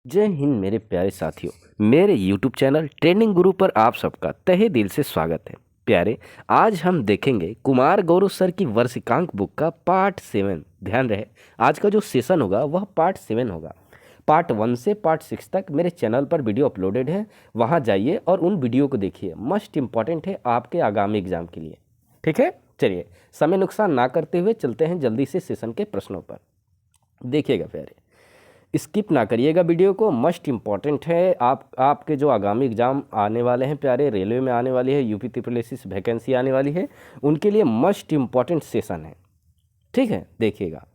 जय हिंद मेरे प्यारे साथियों। मेरे YouTube चैनल ट्रेनिंग गुरु पर आप सबका तहे दिल से स्वागत है। प्यारे, आज हम देखेंगे कुमार गौरव सर की वर्षिकांक बुक का पार्ट 7। ध्यान रहे, आज का जो सेशन होगा वह पार्ट 7 होगा। पार्ट 1 से पार्ट 6 तक मेरे चैनल पर वीडियो अपलोडेड है, वहाँ जाइए और उन वीडियो को देखिए। मस्ट इम्पॉर्टेंट है आपके आगामी एग्जाम के लिए। ठीक है, चलिए समय नुकसान ना करते हुए चलते हैं जल्दी से सेशन के प्रश्नों पर। देखिएगा प्यारे, स्किप ना करिएगा वीडियो को, मस्ट इम्पॉर्टेंट है। आपके जो आगामी एग्ज़ाम आने वाले हैं प्यारे, रेलवे में आने वाली है, यूपी ट्रिपल वैकेंसी आने वाली है, उनके लिए मस्ट इम्पॉर्टेंट सेशन है। ठीक है, देखिएगा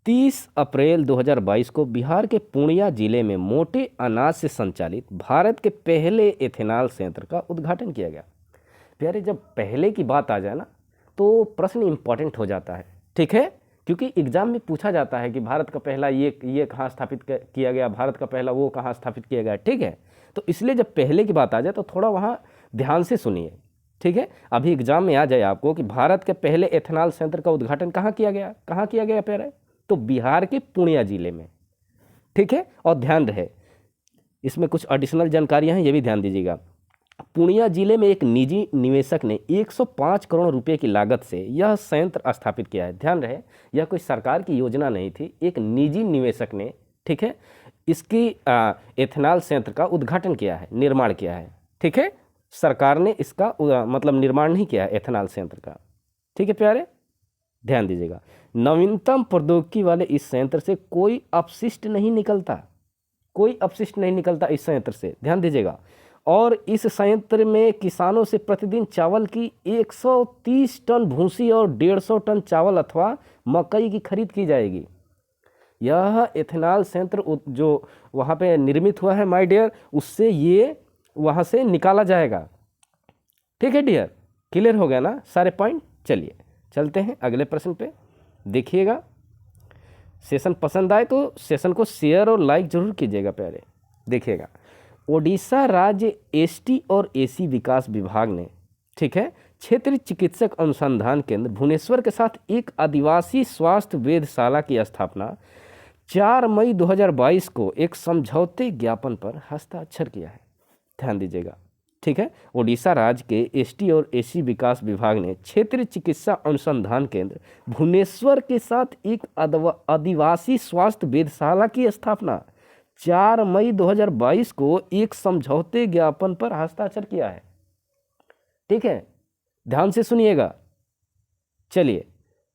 30 अप्रैल 2022 को बिहार के पूर्णिया जिले में मोटे अनाज से संचालित भारत के पहले एथेनॉल संयंत्र का उद्घाटन किया गया। प्यारे, जब पहले की बात आ जाए ना तो प्रश्न इम्पॉर्टेंट हो जाता है। ठीक है, क्योंकि एग्जाम में पूछा जाता है कि भारत का पहला ये कहाँ स्थापित किया गया, भारत का पहला वो कहाँ स्थापित किया गया। ठीक है, तो इसलिए जब पहले की बात आ जाए तो थोड़ा वहाँ ध्यान से सुनिए। ठीक है, अभी एग्जाम में आ जाए आपको कि भारत के पहले एथेनॉल संयंत्र का उद्घाटन कहाँ किया गया प्यारे, तो बिहार के पूर्णिया जिले में। ठीक है, और ध्यान रहे इसमें कुछ एडिशनल जानकारियाँ हैं, ये भी ध्यान दीजिएगा। पूर्णिया जिले में एक निजी निवेशक ने 105 करोड़ रुपए की लागत से यह संयंत्र स्थापित किया है। ध्यान रहे, यह कोई सरकार की योजना नहीं थी, एक निजी निवेशक ने, ठीक है, इसकी एथेनॉल संयंत्र का उद्घाटन किया है, निर्माण किया है। ठीक है, सरकार ने इसका मतलब निर्माण नहीं किया है एथेनॉल संयंत्र का। ठीक है प्यारे, ध्यान दीजिएगा। नवीनतम प्रौद्योगिकी वाले इस संयंत्र से कोई अपशिष्ट नहीं निकलता, कोई अपशिष्ट नहीं निकलता इस संयंत्र से, ध्यान दीजिएगा। और इस संयंत्र में किसानों से प्रतिदिन चावल की 130 टन भूसी और 150 टन चावल अथवा मकई की खरीद की जाएगी। यह एथेनॉल संयंत्र जो वहाँ पे निर्मित हुआ है माय डियर, उससे ये वहाँ से निकाला जाएगा। ठीक है डियर, क्लियर हो गया ना सारे पॉइंट। चलिए चलते हैं अगले प्रश्न पे। देखिएगा, सेशन पसंद आए तो सेशन को शेयर और लाइक जरूर कीजिएगा प्यारे। देखिएगा, ओडिशा राज्य एसटी और एसी विकास विभाग ने, ठीक है, क्षेत्रीय चिकित्सक अनुसंधान केंद्र भुवनेश्वर के साथ एक आदिवासी स्वास्थ्य वेधशाला की स्थापना 4 मई 2022 को एक समझौते ज्ञापन पर हस्ताक्षर किया है। ध्यान दीजिएगा, ठीक है, ओडिशा राज्य के एसटी और एसी विकास विभाग ने क्षेत्रीय चिकित्सा अनुसंधान केंद्र भुवनेश्वर के साथ एक आदिवासी स्वास्थ्य वेधशाला की स्थापना 4 मई 2022 को एक समझौते ज्ञापन पर हस्ताक्षर किया है। ठीक है, ध्यान से सुनिएगा। चलिए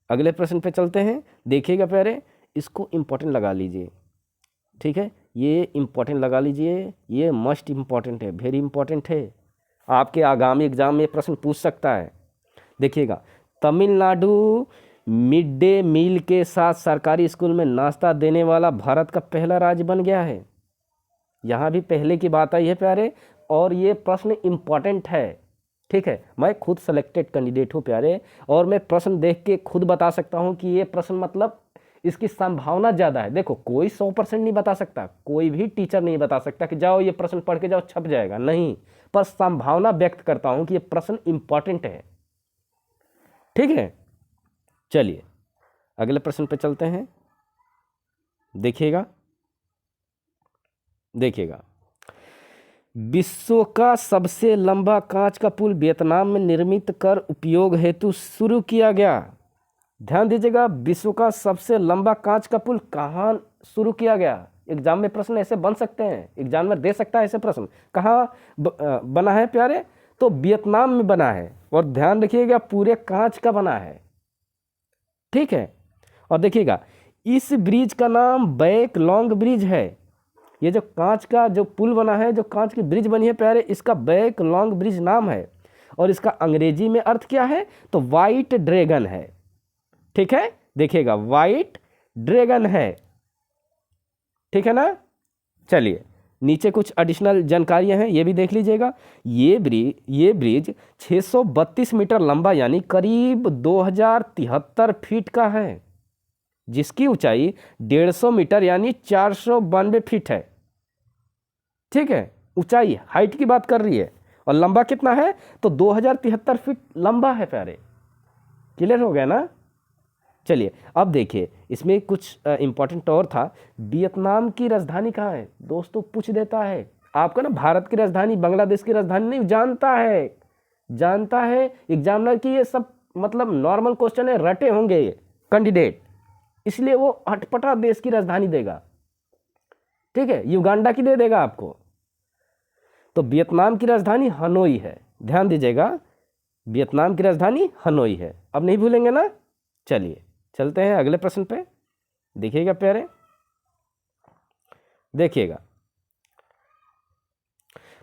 अगले प्रश्न पे चलते हैं। देखिएगा प्यारे, इसको इम्पोर्टेंट लगा लीजिए। ठीक है, ये इम्पोर्टेंट लगा लीजिए, ये मस्ट इम्पॉर्टेंट है, वेरी इम्पॉर्टेंट है। आपके आगामी एग्जाम में प्रश्न पूछ सकता है। देखिएगा, तमिलनाडु मिड डे मील के साथ सरकारी स्कूल में नाश्ता देने वाला भारत का पहला राज्य बन गया है। यहाँ भी पहले की बात आई है प्यारे, और ये प्रश्न इम्पॉर्टेंट है। ठीक है, मैं खुद सेलेक्टेड कैंडिडेट हूँ प्यारे, और मैं प्रश्न देख के खुद बता सकता हूँ कि ये प्रश्न मतलब इसकी संभावना ज़्यादा है। देखो, कोई 100% नहीं बता सकता, कोई भी टीचर नहीं बता सकता कि जाओ ये प्रश्न पढ़ के जाओ छप जाएगा, नहीं, पर संभावना व्यक्त करता हूँ कि ये प्रश्न इम्पॉर्टेंट है। ठीक है, चलिए अगले प्रश्न पे चलते हैं। देखिएगा, विश्व का सबसे लंबा कांच का पुल वियतनाम में निर्मित कर उपयोग हेतु शुरू किया गया। ध्यान दीजिएगा, विश्व का सबसे लंबा कांच का पुल कहाँ शुरू किया गया। एग्जाम में प्रश्न ऐसे बन सकते हैं, एग्जाम में दे सकता है ऐसे प्रश्न। कहाँ बना है प्यारे, तो वियतनाम में बना है, और ध्यान रखिएगा पूरे कांच का बना है। ठीक है, और देखिएगा इस ब्रिज का नाम बैक लॉन्ग ब्रिज है। ये जो कांच का जो पुल बना है, जो कांच की ब्रिज बनी है प्यारे, इसका बैक लॉन्ग ब्रिज नाम है, और इसका अंग्रेजी में अर्थ क्या है, तो वाइट ड्रैगन है। ठीक है, देखिएगा वाइट ड्रैगन है। ठीक है ना। चलिए नीचे कुछ एडिशनल जानकारियां हैं, ये भी देख लीजिएगा। ये ब्रिज 632 मीटर लंबा यानी करीब 2073 फीट का है, जिसकी ऊंचाई 150 मीटर यानी 492 फीट है। ठीक है, ऊंचाई हाइट की बात कर रही है, और लंबा कितना है, तो 2073 फीट लंबा है प्यारे। क्लियर हो गया ना। चलिए अब देखिए, इसमें कुछ इंपॉर्टेंट और था। वियतनाम की राजधानी कहाँ है दोस्तों, पूछ देता है आपको ना। भारत की राजधानी, बांग्लादेश की राजधानी नहीं, जानता है एग्जामिनर की। ये सब मतलब नॉर्मल क्वेश्चन है, रटे होंगे ये कैंडिडेट, इसलिए वो अटपटा देश की राजधानी देगा। ठीक है, युगांडा की दे देगा आपको। तो वियतनाम की राजधानी हनोई है, ध्यान दीजिएगा, वियतनाम की राजधानी हनोई है। अब नहीं भूलेंगे ना। चलिए चलते हैं अगले प्रश्न पे, देखिएगा प्यारे, देखिएगा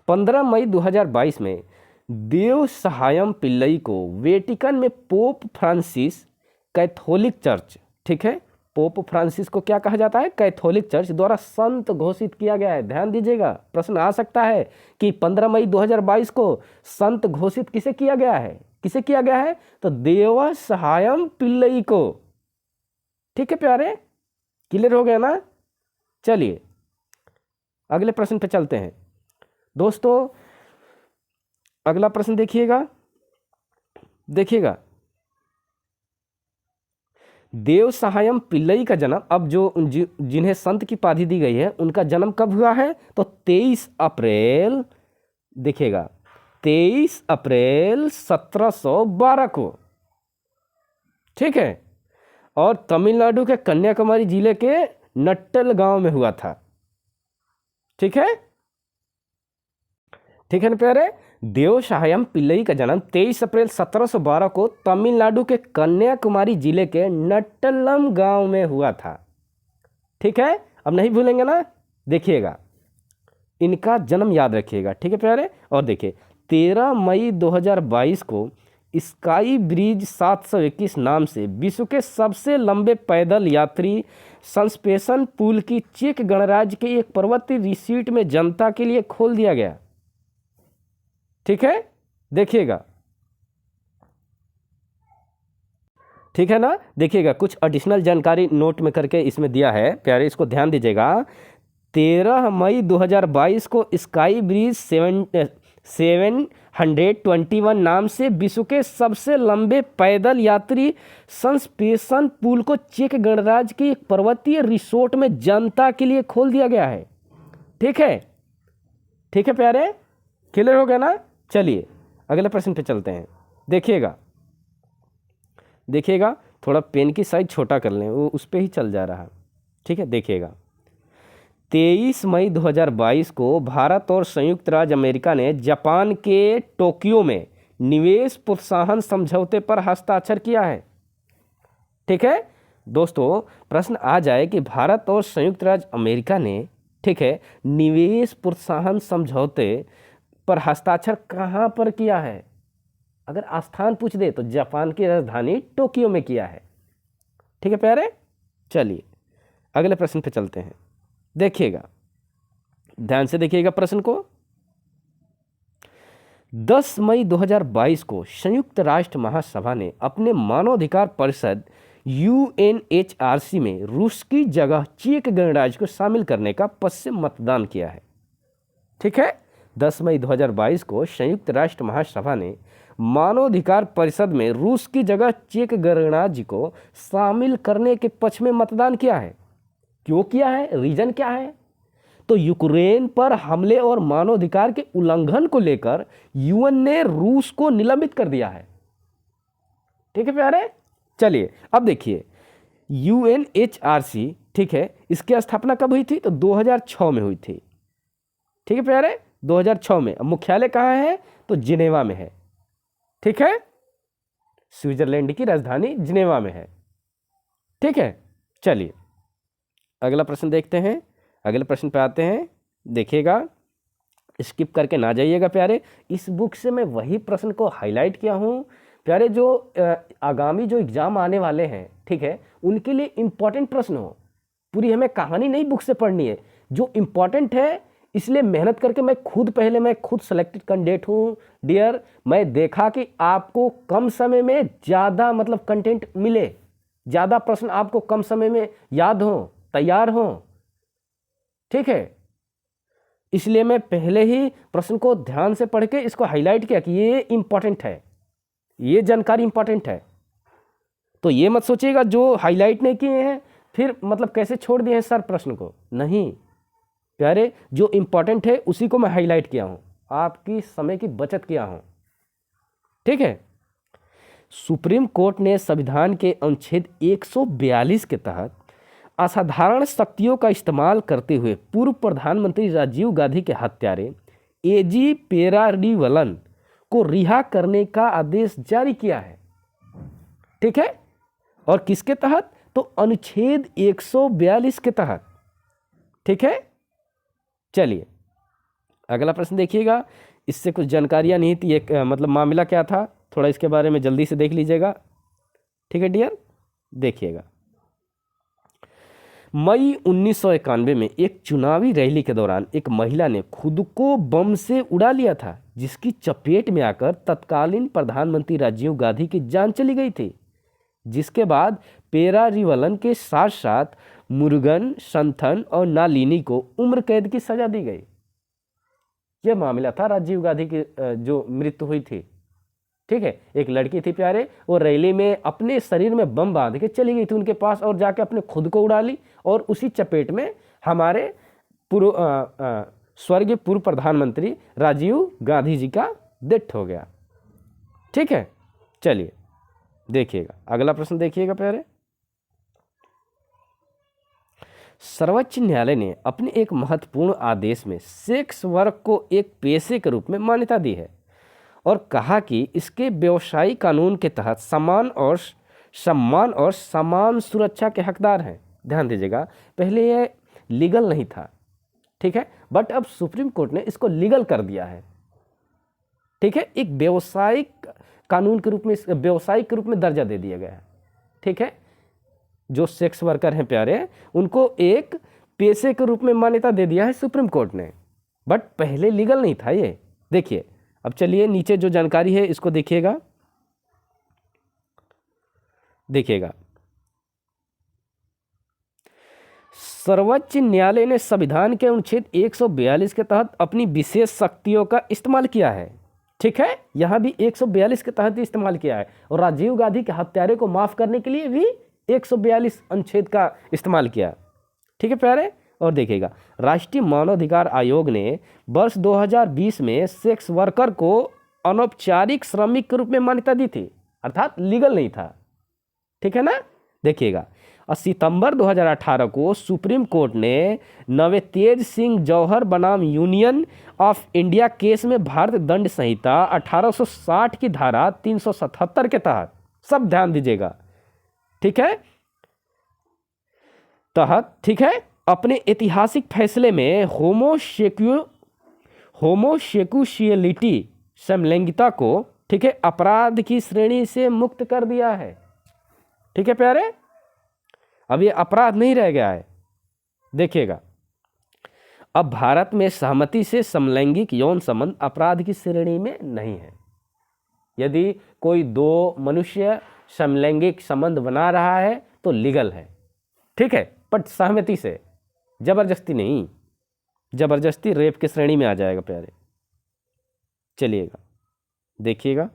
15 मई 2022 में देव सहायम पिल्लई को वेटिकन में पोप फ्रांसिस कैथोलिक चर्च, ठीक है, पोप फ्रांसिस को क्या कहा जाता है, कैथोलिक चर्च द्वारा संत घोषित किया गया है। ध्यान दीजिएगा, प्रश्न आ सकता है कि 15 मई 2022 को संत घोषित किसे किया गया है, किसे किया गया है, तो देव सहायम पिल्लई को। ठीक है प्यारे, क्लियर हो गया ना। चलिए अगले प्रश्न पे चलते हैं दोस्तों। अगला प्रश्न देखिएगा, देखिएगा देव सहायम पिल्लई का जन्म, अब जो जिन्हें संत की उपाधि दी गई है उनका जन्म कब हुआ है, तो 23 अप्रैल, देखिएगा 23 अप्रैल 1712 को। ठीक है, और तमिलनाडु के कन्याकुमारी जिले के नट्टल गांव में हुआ था। ठीक है, ठीक है ना प्यारे। देव सहायम पिल्लई का जन्म 23 अप्रैल 1712 को तमिलनाडु के कन्याकुमारी जिले के नट्टलम गांव में हुआ था। ठीक है, अब नहीं भूलेंगे ना। देखिएगा इनका जन्म याद रखिएगा। ठीक है प्यारे, और देखिए 13 मई 2022 को स्काई ब्रिज 721 नाम से विश्व के सबसे लंबे पैदल यात्री सस्पेंशन पुल की चेक गणराज्य के एक पर्वतीय रिसीट में जनता के लिए खोल दिया गया। ठीक है, देखिएगा, ठीक है ना। देखिएगा कुछ एडिशनल जानकारी नोट में करके इसमें दिया है प्यारे, इसको ध्यान दीजिएगा। 13 मई 2022 को स्काई ब्रिज 721 नाम से विश्व के सबसे लंबे पैदल यात्री सस्पेंशन पुल को चेक गणराज्य की एक पर्वतीय रिसोर्ट में जनता के लिए खोल दिया गया है। ठीक है, ठीक है प्यारे, क्लियर हो गया ना। चलिए अगले प्रश्न पे चलते हैं। देखिएगा, देखिएगा थोड़ा पेन की साइज छोटा कर लें, वो उस पर ही चल जा रहा। ठीक है, देखिएगा 23 मई 2022 को भारत और संयुक्त राज्य अमेरिका ने जापान के टोक्यो में निवेश प्रोत्साहन समझौते पर हस्ताक्षर किया है। ठीक है दोस्तों, प्रश्न आ जाए कि भारत और संयुक्त राज्य अमेरिका ने, ठीक है, निवेश प्रोत्साहन समझौते पर हस्ताक्षर कहाँ पर किया है, अगर स्थान पूछ दे तो जापान की राजधानी टोक्यो में किया है। ठीक है प्यारे, चलिए अगले प्रश्न पे चलते हैं। देखिएगा, ध्यान से देखिएगा प्रश्न को। 10 मई 2022 को संयुक्त राष्ट्र महासभा ने अपने मानवाधिकार परिषद UNHRC में रूस की जगह चेक गणराज्य को शामिल करने का पश्चिम मतदान किया है। ठीक है, 10 मई 2022 को संयुक्त राष्ट्र महासभा ने मानवाधिकार परिषद में रूस की जगह चेक गणराज्य को शामिल करने के पक्ष में मतदान किया है। क्यों किया है, रीजन क्या है, तो यूक्रेन पर हमले और मानवाधिकार के उल्लंघन को लेकर यूएन ने रूस को निलंबित कर दिया है। ठीक है प्यारे, चलिए अब देखिए UNHRC, ठीक है, इसकी स्थापना कब हुई थी, तो 2006 में हुई थी। ठीक है प्यारे, 2006 में। मुख्यालय कहाँ है, तो जिनेवा में है। ठीक है, स्विट्जरलैंड की राजधानी जिनेवा में है। ठीक है, चलिए अगला प्रश्न देखते हैं। अगले प्रश्न पे आते हैं, देखिएगा, स्किप करके ना जाइएगा प्यारे। इस बुक से मैं वही प्रश्न को हाईलाइट किया हूँ प्यारे, जो आगामी जो एग्जाम आने वाले हैं, ठीक है, उनके लिए इम्पोर्टेंट प्रश्न हो। पूरी हमें कहानी नहीं बुक से पढ़नी है, जो इम्पोर्टेंट है, इसलिए मेहनत करके मैं खुद सेलेक्टेड कैंडिडेट हूँ डियर। मैं देखा कि आपको कम समय में ज़्यादा मतलब कंटेंट मिले, ज़्यादा प्रश्न आपको कम समय में याद हो, तैयार हो। ठीक है, इसलिए मैं पहले ही प्रश्न को ध्यान से पढ़ के इसको हाईलाइट किया कि ये इंपॉर्टेंट है, ये जानकारी इंपॉर्टेंट है। तो ये मत सोचिएगा जो हाईलाइट नहीं किए हैं फिर मतलब कैसे छोड़ दिए हैं सर प्रश्न को, नहीं प्यारे, जो इम्पोर्टेंट है उसी को मैं हाईलाइट किया हूँ, आपकी समय की बचत किया हूँ। ठीक है। सुप्रीम कोर्ट ने संविधान के अनुच्छेद 142 के तहत असाधारण शक्तियों का इस्तेमाल करते हुए पूर्व प्रधानमंत्री राजीव गांधी के हत्यारे एजी पेरारीवलन को रिहा करने का आदेश जारी किया है। ठीक है। और किसके तहत? तो अनुच्छेद 142 के तहत। ठीक है। चलिए अगला प्रश्न देखिएगा, इससे कुछ जानकारियां नहीं थी, एक मतलब मामला क्या था थोड़ा इसके बारे में जल्दी से देख लीजिएगा। ठीक है डियर, देखिएगा। मई 1991 में एक चुनावी रैली के दौरान एक महिला ने खुद को बम से उड़ा लिया था, जिसकी चपेट में आकर तत्कालीन प्रधानमंत्री राजीव गांधी की जान चली गई थी, जिसके बाद पेरारीवलन के साथ साथ मुरुगन, संथन और नालिनी को उम्र कैद की सजा दी गई। यह मामला था राजीव गांधी की जो मृत्यु हुई थी। ठीक है। एक लड़की थी प्यारे, वो रैली में अपने शरीर में बम बांध के चली गई थी उनके पास और जाके अपने खुद को उड़ा ली, और उसी चपेट में हमारे स्वर्गीय पूर्व प्रधानमंत्री राजीव गांधी जी का डेथ हो गया। ठीक है। चलिए देखिएगा अगला प्रश्न, देखिएगा प्यारे। सर्वोच्च न्यायालय ने अपने एक महत्वपूर्ण आदेश में सेक्स वर्क को एक पेशे के रूप में मान्यता दी है और कहा कि इसके व्यवसायी कानून के तहत सम्मान और समान सुरक्षा के हकदार हैं। ध्यान दीजिएगा, पहले ये लीगल नहीं था। ठीक है। बट अब सुप्रीम कोर्ट ने इसको लीगल कर दिया है। ठीक है। एक व्यवसायिक कानून के रूप में, व्यवसायिक के रूप में दर्जा दे दिया गया है। ठीक है। जो सेक्स वर्कर हैं प्यारे, उनको एक पेशे के रूप में मान्यता दे दिया है सुप्रीम कोर्ट ने, बट पहले लीगल नहीं था ये। देखिए अब चलिए नीचे जो जानकारी है इसको देखिएगा। देखिएगा, सर्वोच्च न्यायालय ने संविधान के अनुच्छेद 142 के तहत अपनी विशेष शक्तियों का इस्तेमाल किया है। ठीक है। यहां भी 142 के तहत ही इस्तेमाल किया है, और राजीव गांधी के हत्यारे को माफ करने के लिए भी 142 अनुच्छेद का इस्तेमाल किया। ठीक है प्यारे। और देखिएगा, राष्ट्रीय मानवाधिकार आयोग ने वर्ष 2020 में सेक्स वर्कर को अनौपचारिक श्रमिक के रूप में मान्यता दी थी, अर्थात लीगल नहीं था। ठीक है ना। देखिएगा, और सितंबर 2018 को सुप्रीम कोर्ट ने नवेतेज सिंह जौहर बनाम यूनियन ऑफ इंडिया केस में भारतीय दंड संहिता 1860 की धारा 377 के तहत, सब ध्यान दीजिएगा, ठीक है, तहत, ठीक है, अपने ऐतिहासिक फैसले में होमोसेक्सुअलिटी, समलैंगिकता को, ठीक है, अपराध की श्रेणी से मुक्त कर दिया है। ठीक है प्यारे, अब ये अपराध नहीं रह गया है। देखिएगा, अब भारत में सहमति से समलैंगिक यौन संबंध अपराध की श्रेणी में नहीं है। यदि कोई दो मनुष्य समलैंगिक संबंध बना रहा है तो लीगल है। ठीक है, बट सहमति से, जबरदस्ती नहीं। जबरदस्ती रेप की श्रेणी में आ जाएगा प्यारे। चलिएगा देखिएगा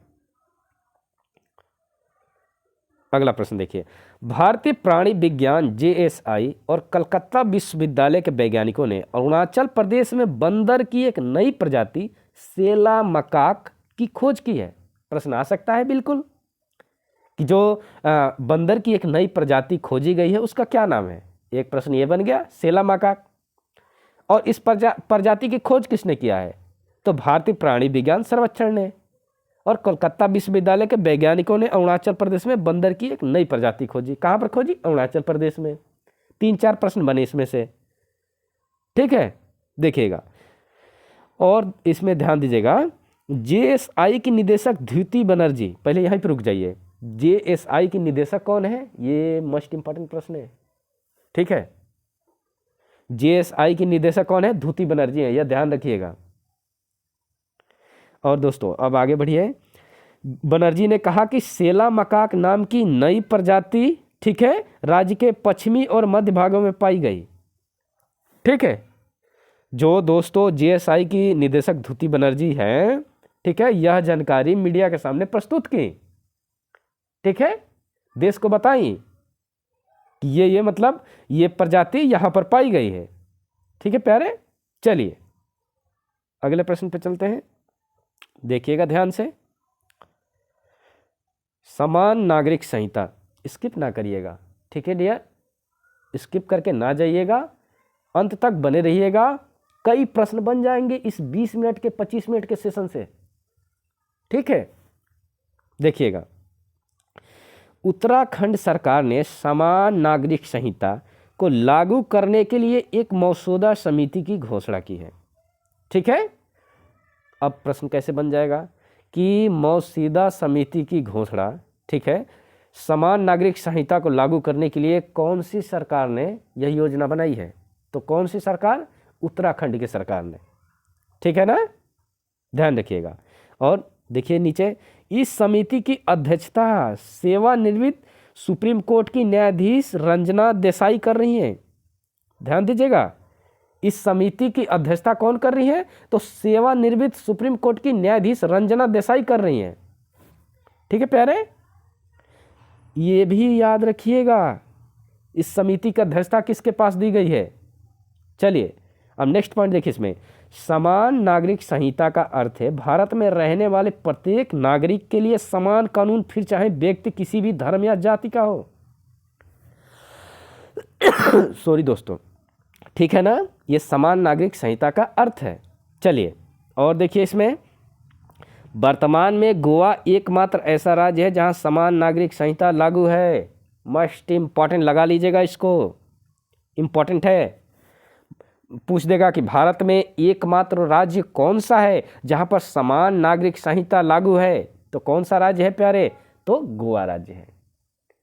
अगला प्रश्न। देखिए, भारतीय प्राणी विज्ञान JSI और कलकत्ता विश्वविद्यालय के वैज्ञानिकों ने अरुणाचल प्रदेश में बंदर की एक नई प्रजाति सेला मकाक की खोज की है। प्रश्न आ सकता है बिल्कुल कि जो बंदर की एक नई प्रजाति खोजी गई है उसका क्या नाम है। एक प्रश्न ये बन गया, सेला मकाक। और इस प्रजाति की खोज किसने किया है? तो भारतीय प्राणी विज्ञान सर्वेक्षण ने, और कोलकाता विश्वविद्यालय के वैज्ञानिकों ने अरुणाचल प्रदेश में बंदर की एक नई प्रजाति खोजी। कहाँ पर खोजी? अरुणाचल प्रदेश में। 3-4 प्रश्न बने इसमें से। ठीक है, देखिएगा, और इसमें ध्यान दीजिएगा, JSI की निदेशक द्युति बनर्जी, पहले यहीं पर रुक जाइए। JSI की निदेशक कौन है? ये मोस्ट इंपॉर्टेंट प्रश्न है। ठीक है, JSI की निदेशक कौन है? द्युति बनर्जी है, यह ध्यान रखिएगा। और दोस्तों अब आगे बढ़िए। बनर्जी ने कहा कि सेला मकाक नाम की नई प्रजाति, ठीक है, राज्य के पश्चिमी और मध्य भागों में पाई गई। ठीक है, जो दोस्तों JSI की निदेशक द्युति बनर्जी हैं, ठीक है, यह जानकारी मीडिया के सामने प्रस्तुत की। ठीक है, देश को बताई कि ये मतलब ये प्रजाति यहाँ पर पाई गई है। ठीक है प्यारे, चलिए अगले प्रश्न पे चलते हैं, देखिएगा ध्यान से। समान नागरिक संहिता, स्किप ना करिएगा, ठीक है डियर, स्किप करके ना जाइएगा, अंत तक बने रहिएगा। कई प्रश्न बन जाएंगे इस 20 मिनट के 25 मिनट के सेशन से, ठीक है। देखिएगा, उत्तराखंड सरकार ने समान नागरिक संहिता को लागू करने के लिए एक मसौदा समिति की घोषणा की है, ठीक है। अब प्रश्न कैसे बन जाएगा कि मसौदा समिति की घोषणा, ठीक है, समान नागरिक संहिता को लागू करने के लिए कौन सी सरकार ने यह योजना बनाई है? तो कौन सी सरकार? उत्तराखंड की सरकार ने, ठीक है ना, ध्यान रखिएगा। और देखिए नीचे, इस समिति की अध्यक्षता सेवानिवृत्त सुप्रीम कोर्ट की न्यायाधीश रंजना देसाई कर रही हैं। ध्यान दीजिएगा, इस समिति की अध्यक्षता कौन कर रही है? तो सेवानिवृत्त सुप्रीम कोर्ट की न्यायाधीश रंजना देसाई कर रही हैं, ठीक है प्यारे। ये भी याद रखिएगा, इस समिति की अध्यक्षता किसके पास दी गई है। चलिए अब नेक्स्ट पॉइंट देखिए, इसमें समान नागरिक संहिता का अर्थ है भारत में रहने वाले प्रत्येक नागरिक के लिए समान कानून, फिर चाहे व्यक्ति किसी भी धर्म या जाति का हो। सॉरी दोस्तों, ठीक है ना, ये समान नागरिक संहिता का अर्थ है। चलिए और देखिए, इसमें वर्तमान में गोवा एकमात्र ऐसा राज्य है जहां समान नागरिक संहिता लागू है। मस्ट इम्पॉर्टेंट लगा लीजिएगा इसको, इम्पॉर्टेंट है। पूछ देगा कि भारत में एकमात्र राज्य कौन सा है जहां पर समान नागरिक संहिता लागू है, तो कौन सा राज्य है प्यारे? तो गोवा राज्य है,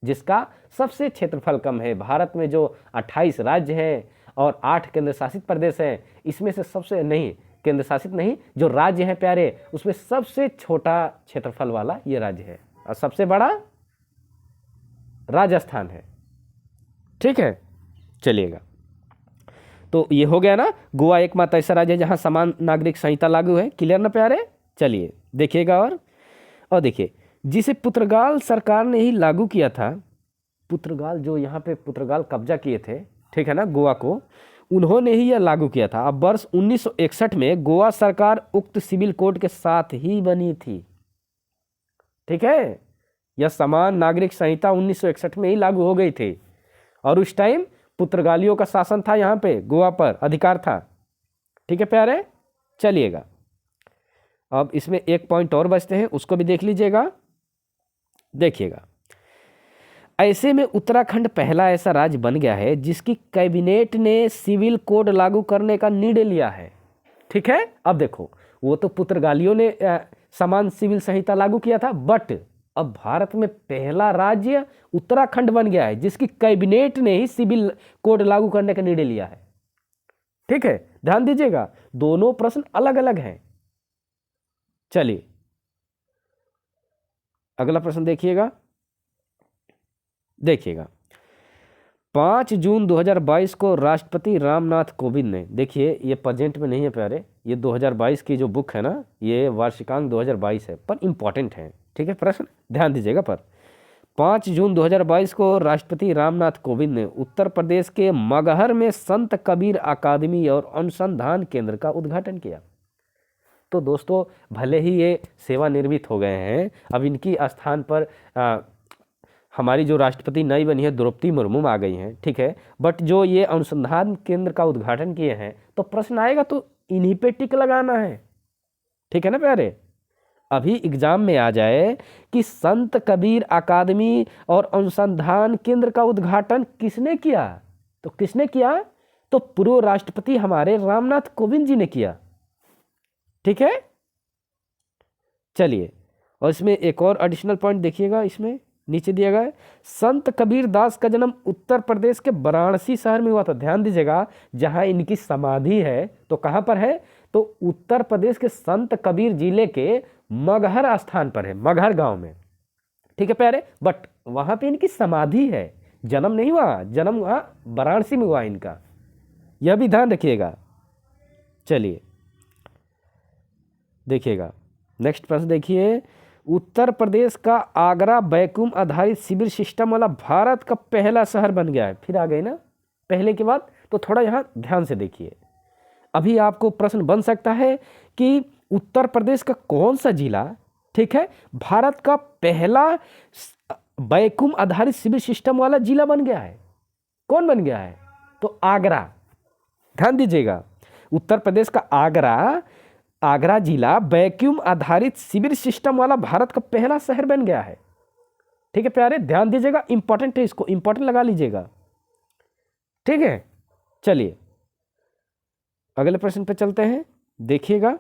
जिसका सबसे क्षेत्रफल कम है। भारत में जो 28 राज्य हैं और 8 केंद्र शासित प्रदेश हैं, इसमें से सबसे नहीं, केंद्र शासित नहीं, जो राज्य है प्यारे, उसमें सबसे छोटा क्षेत्रफल वाला ये राज्य है और सबसे बड़ा राजस्थान है, ठीक है। चलिएगा, तो ये हो गया ना, गोवा एकमात्र ऐसा राज्य है जहां समान नागरिक संहिता लागू है। क्लियर ना प्यारे? चलिए देखिएगा, और देखिए, जिसे पुर्तगाल सरकार ने ही लागू किया था। पुर्तगाल जो यहाँ पे पुर्तगाल कब्जा किए थे, ठीक है ना, गोवा को, उन्होंने ही यह लागू किया था। अब वर्ष 1961 में गोवा सरकार उक्त सिविल कोड के साथ ही बनी थी, ठीक है। यह समान नागरिक संहिता 1961 में ही लागू हो गई थी और उस टाइम पुर्तगालियों का शासन था, यहाँ पे गोवा पर अधिकार था, ठीक है प्यारे। चलिएगा, अब इसमें एक पॉइंट और बचते हैं, उसको भी देख लीजिएगा। देखिएगा, ऐसे में उत्तराखंड पहला ऐसा राज्य बन गया है जिसकी कैबिनेट ने सिविल कोड लागू करने का निर्णय लिया है, ठीक है। अब देखो, वो तो पुर्तगालियों ने समान सिविल संहिता लागू किया था, बट अब भारत में पहला राज्य उत्तराखंड बन गया है जिसकी कैबिनेट ने ही सिविल कोड लागू करने का निर्णय लिया है, ठीक है। ध्यान दीजिएगा, दोनों प्रश्न अलग अलग हैं। चलिए अगला प्रश्न देखिएगा। देखिएगा, 5 जून 2022 को राष्ट्रपति रामनाथ कोविंद ने, देखिए ये प्रेजेंट में नहीं है प्यारे, ये 2022 की जो बुक है ना, ये वार्षिकांक 2022 है, पर इंपॉर्टेंट है, ठीक है प्रश्न, ध्यान दीजिएगा। पर 5 जून 2022 को राष्ट्रपति रामनाथ कोविंद ने उत्तर प्रदेश के मगहर में संत कबीर अकादमी और अनुसंधान केंद्र का उद्घाटन किया। तो दोस्तों, भले ही ये सेवानिवृत्त हो गए हैं, अब इनकी स्थान पर हमारी जो राष्ट्रपति नई बनी है द्रौपदी मुर्मू आ गई हैं, ठीक है, बट जो ये अनुसंधान केंद्र का उद्घाटन किए हैं, तो प्रश्न आएगा तो इन्हीं पे टिक लगाना है, ठीक है ना प्यारे। अभी एग्जाम में आ जाए कि संत कबीर अकादमी और अनुसंधान केंद्र का उद्घाटन किसने किया, तो किसने किया? तो पूर्व राष्ट्रपति हमारे रामनाथ कोविंद जी ने किया, ठीक है। चलिए, और इसमें एक और एडिशनल पॉइंट देखिएगा, इसमें नीचे दिया गया है, संत कबीर दास का जन्म उत्तर प्रदेश के वाराणसी शहर में हुआ था। ध्यान दीजिएगा, जहां इनकी समाधि है तो कहां पर है? तो उत्तर प्रदेश के संत कबीर जिले के मगहर स्थान पर है, मगहर गांव में, ठीक है प्यारे। बट वहां पे इनकी समाधि है, जन्म नहीं हुआ, जन्म वहां वाराणसी में हुआ इनका, यह भी ध्यान रखिएगा। चलिए देखिएगा, नेक्स्ट प्रश्न देखिए, उत्तर प्रदेश का आगरा वैक्यूम आधारित सिविल सिस्टम वाला भारत का पहला शहर बन गया है। फिर आ गई ना पहले के बाद, तो थोड़ा यहाँ ध्यान से देखिए। अभी आपको प्रश्न बन सकता है कि उत्तर प्रदेश का कौन सा जिला, ठीक है, भारत का पहला वैक्यूम आधारित सिविल सिस्टम वाला जिला बन गया है। कौन बन गया है? तो आगरा। ध्यान दीजिएगा, उत्तर प्रदेश का आगरा जिला वैक्यूम आधारित सिविल सिस्टम वाला भारत का पहला शहर बन गया है। ठीक है प्यारे, ध्यान दीजिएगा, इंपॉर्टेंट है, इसको इंपॉर्टेंट लगा लीजिएगा। ठीक है, चलिए अगले प्रश्न पे चलते हैं। देखिएगा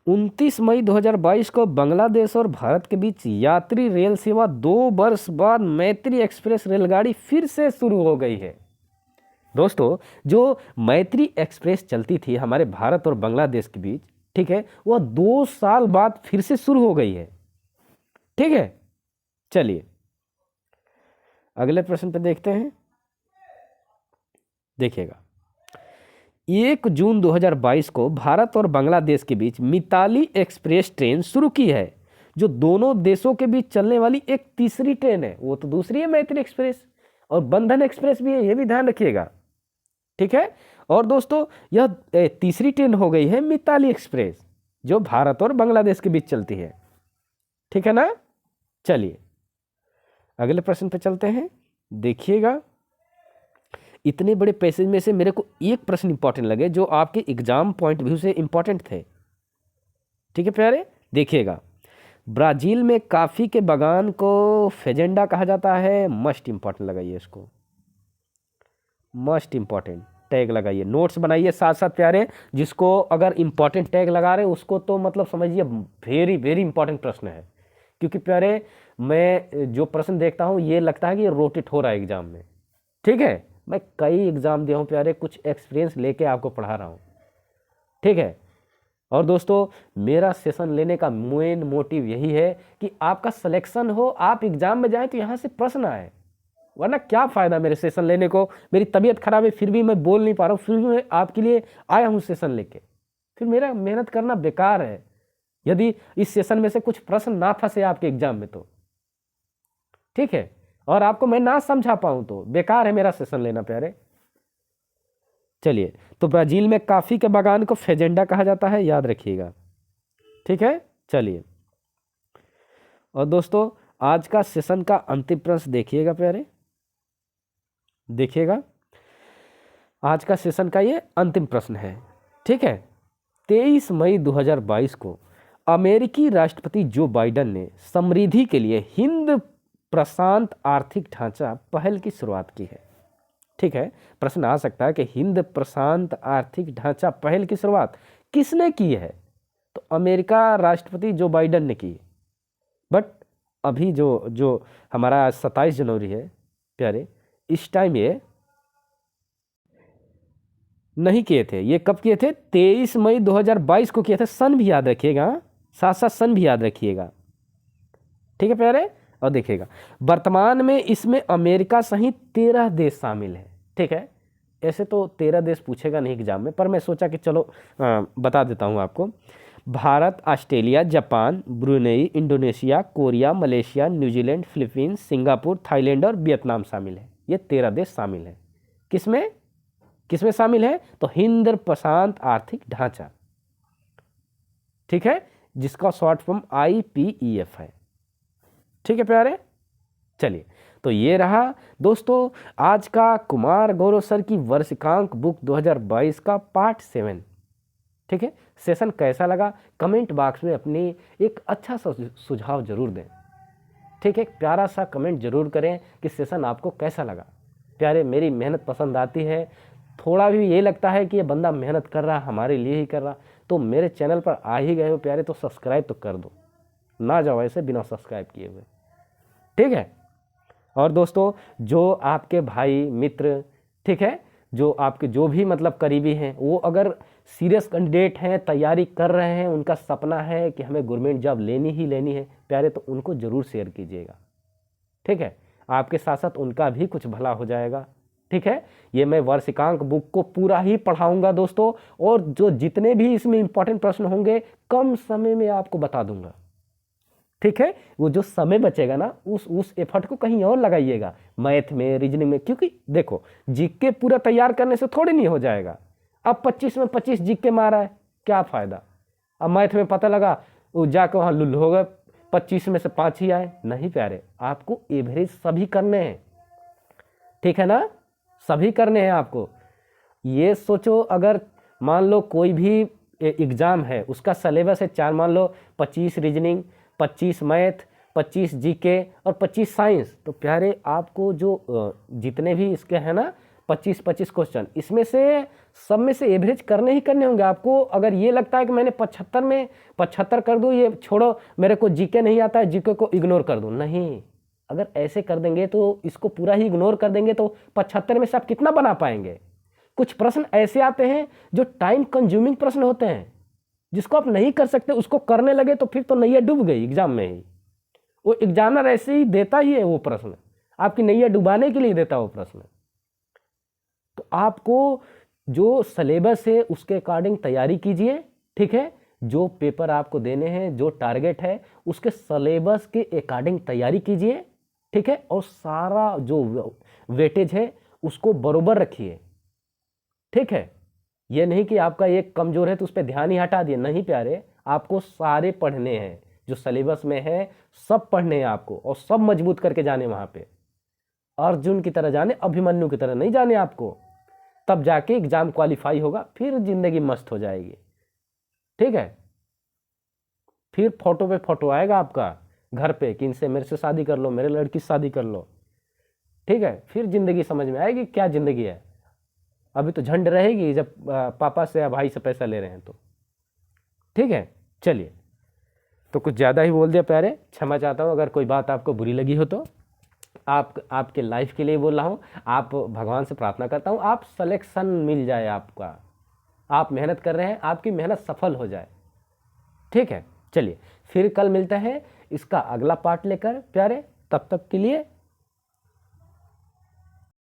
29 मई 2022 को बांग्लादेश और भारत के बीच यात्री रेल सेवा 2 वर्ष बाद मैत्री एक्सप्रेस रेलगाड़ी फिर से शुरू हो गई है। दोस्तों, जो मैत्री एक्सप्रेस चलती थी हमारे भारत और बांग्लादेश के बीच, ठीक है, वह 2 साल बाद फिर से शुरू हो गई है। ठीक है, चलिए अगले प्रश्न पे देखते हैं। देखिएगा 1 जून 2022 को भारत और बांग्लादेश के बीच मिताली एक्सप्रेस ट्रेन शुरू की है, जो दोनों देशों के बीच चलने वाली एक तीसरी ट्रेन है। वो तो दूसरी है मैत्री एक्सप्रेस, और बंधन एक्सप्रेस भी है, ये भी ध्यान रखिएगा। ठीक है, और दोस्तों यह तीसरी ट्रेन हो गई है मिताली एक्सप्रेस, जो भारत और बांग्लादेश के बीच चलती है। ठीक है ना, चलिए अगले प्रश्न पे चलते हैं। देखिएगा, इतने बड़े पैसेज में से मेरे को एक प्रश्न इंपॉर्टेंट लगे, जो आपके एग्जाम पॉइंट व्यू से इंपॉर्टेंट थे। ठीक है प्यारे, देखिएगा, ब्राजील में काफ़ी के बागान को फेजेंडा कहा जाता है। मस्ट इंपॉर्टेंट लगाइए, इसको मस्ट इंपॉर्टेंट टैग लगाइए, नोट्स बनाइए साथ साथ प्यारे। जिसको अगर इंपॉर्टेंट टैग लगा रहे उसको तो मतलब समझिए वेरी वेरी इंपॉर्टेंट प्रश्न है। क्योंकि प्यारे मैं जो प्रश्न देखता हूँ ये लगता है कि ये रोटेट हो रहा है एग्जाम में। ठीक है, मैं कई एग्जाम दिया हूँ प्यारे, कुछ एक्सपीरियंस लेके आपको पढ़ा रहा हूँ। ठीक है, और दोस्तों मेरा सेशन लेने का मेन मोटिव यही है कि आपका सिलेक्शन हो, आप एग्जाम में जाएं तो यहाँ से प्रश्न आए, वरना क्या फ़ायदा मेरे सेशन लेने को। मेरी तबीयत खराब है फिर भी मैं बोल नहीं पा रहा हूँ, फिर भी मैं आपके लिए आया हूँ सेशन लेके, फिर मेरा मेहनत करना बेकार है यदि इस सेशन में से कुछ प्रश्न ना फंसे आपके एग्जाम में तो। ठीक है, और आपको मैं ना समझा पाऊँ तो बेकार है मेरा सेशन लेना प्यारे। चलिए, तो ब्राजील में काफ़ी के बागान को फेजेंडा कहा जाता है, याद रखिएगा। ठीक है, चलिए, और दोस्तों आज का सेशन का अंतिम प्रश्न देखिएगा प्यारे। देखिएगा, आज का सेशन का ये अंतिम प्रश्न है। ठीक है, 23 मई 2022 को अमेरिकी राष्ट्रपति जो बाइडेन ने समृद्धि के लिए हिंद प्रशांत आर्थिक ढांचा पहल की शुरुआत की है। ठीक है, प्रश्न आ सकता है कि हिंद प्रशांत आर्थिक ढांचा पहल की शुरुआत किसने की है? तो अमेरिका राष्ट्रपति जो बाइडेन ने की। बट अभी जो हमारा 27 जनवरी है प्यारे, इस टाइम ये नहीं किए थे। ये कब किए थे? 23 मई 2022 को किए थे। सन भी याद रखिएगा, साथ साथ सन भी याद रखिएगा। ठीक है प्यारे, और देखिएगा वर्तमान में इसमें अमेरिका सहित 13 देश शामिल है। ठीक है, ऐसे तो 13 देश पूछेगा नहीं एग्जाम में, पर मैं सोचा कि चलो बता देता हूँ आपको। Bharat, Australia, Japan, Brunei, Indonesia, Korea, Malaysia, New Zealand, Philippines, Singapore, Thailand और वियतनाम शामिल है। ये 13 देश शामिल है। किसमें किसमें शामिल है? तो हिंद प्रशांत आर्थिक ढांचा। ठीक है, जिसका शॉर्ट फॉर्म IPEF है। ठीक है प्यारे, चलिए, तो ये रहा दोस्तों आज का कुमार गौरव सर की वर्षिकांक बुक 2022 का पार्ट 7। ठीक है, सेशन कैसा लगा कमेंट बॉक्स में अपनी एक अच्छा सा सुझाव जरूर दें। ठीक है, प्यारा सा कमेंट जरूर करें कि सेशन आपको कैसा लगा। प्यारे, मेरी मेहनत पसंद आती है, थोड़ा भी ये लगता है कि ये बंदा मेहनत कर रहा, हमारे लिए ही कर रहा, तो मेरे चैनल पर आ ही गए हो प्यारे तो सब्सक्राइब तो कर दो, ना जाओ ऐसे बिना सब्सक्राइब किए हुए। ठीक है, और दोस्तों जो आपके भाई मित्र, ठीक है, जो आपके जो भी मतलब करीबी हैं, वो अगर सीरियस कैंडिडेट हैं, तैयारी कर रहे हैं, उनका सपना है कि हमें गवर्नमेंट जॉब लेनी ही लेनी है प्यारे, तो उनको ज़रूर शेयर कीजिएगा। ठीक है, आपके साथ साथ उनका भी कुछ भला हो जाएगा। ठीक है, ये मैं वर्षिकांक बुक को पूरा ही पढ़ाऊंगा दोस्तों, और जो जितने भी इसमें इंपॉर्टेंट प्रश्न होंगे कम समय में आपको बता दूंगा। ठीक है, वो जो समय बचेगा ना उस एफर्ट को कहीं और लगाइएगा, मैथ में, रीजनिंग में, क्योंकि देखो जीके पूरा तैयार करने से थोड़ी नहीं हो जाएगा। अब 25 में 25 जीके मारा है, क्या फायदा। अब मैथ में पता लगा वो जाकर वहाँ लुल्लू हो गए, 25 में से 5 ही आए, नहीं प्यारे, आपको एवरेज सभी करने हैं। ठीक है ना, सभी करने हैं आपको। ये सोचो, अगर मान लो कोई भी एग्जाम है, उसका सिलेबस है 4, मान लो 25 रीजनिंग, 25 मैथ, 25 जीके और 25 साइंस, तो प्यारे आपको जो जितने भी इसके हैं ना 25-25 क्वेश्चन, इसमें से सब में से एवरेज करने ही करने होंगे आपको। अगर ये लगता है कि मैंने 75 में 75 कर दूं, ये छोड़ो मेरे को जीके नहीं आता है, जीके को इग्नोर कर दूं, नहीं। अगर ऐसे कर देंगे तो इसको पूरा ही इग्नोर कर देंगे तो 75 में से आप कितना बना पाएंगे। कुछ प्रश्न ऐसे आते हैं जो टाइम कंज्यूमिंग प्रश्न होते हैं, जिसको आप नहीं कर सकते, उसको करने लगे तो फिर तो नैया डूब गई एग्जाम में ही। वो एग्जामिनर ऐसे ही देता ही है, वो प्रश्न आपकी नैया डुबाने के लिए देता है वो प्रश्न। तो आपको जो सिलेबस है उसके अकॉर्डिंग तैयारी कीजिए। ठीक है, जो पेपर आपको देने हैं, जो टारगेट है उसके सिलेबस के अकॉर्डिंग तैयारी कीजिए। ठीक है, और सारा जो वेटेज है उसको बरोबर रखिए। ठीक है, ये नहीं कि आपका एक कमजोर है तो उस पर ध्यान ही हटा दिए, नहीं प्यारे, आपको सारे पढ़ने हैं, जो सिलेबस में है सब पढ़ने हैं आपको, और सब मजबूत करके जाने वहां पे। अर्जुन की तरह जाने, अभिमन्यु की तरह नहीं जाने आपको, तब जाके एग्जाम क्वालिफाई होगा, फिर जिंदगी मस्त हो जाएगी। ठीक है, फिर फोटो पे फोटो आएगा आपका घर पे कि इनसे मेरे से शादी कर लो, मेरे लड़की से शादी कर लो। ठीक है, फिर जिंदगी समझ में आएगी क्या जिंदगी है। अभी तो झंड रहेगी जब पापा से या भाई से पैसा ले रहे हैं तो। ठीक है, चलिए, तो कुछ ज़्यादा ही बोल दिया प्यारे, क्षमा चाहता हूँ अगर कोई बात आपको बुरी लगी हो तो। आपके लाइफ के लिए बोल रहा हूँ, आप भगवान से प्रार्थना करता हूँ आप सिलेक्शन मिल जाए आपका, आप मेहनत कर रहे हैं, आपकी मेहनत सफल हो जाए। ठीक है, चलिए फिर कल मिलते हैं इसका अगला पार्ट लेकर प्यारे, तब तक के लिए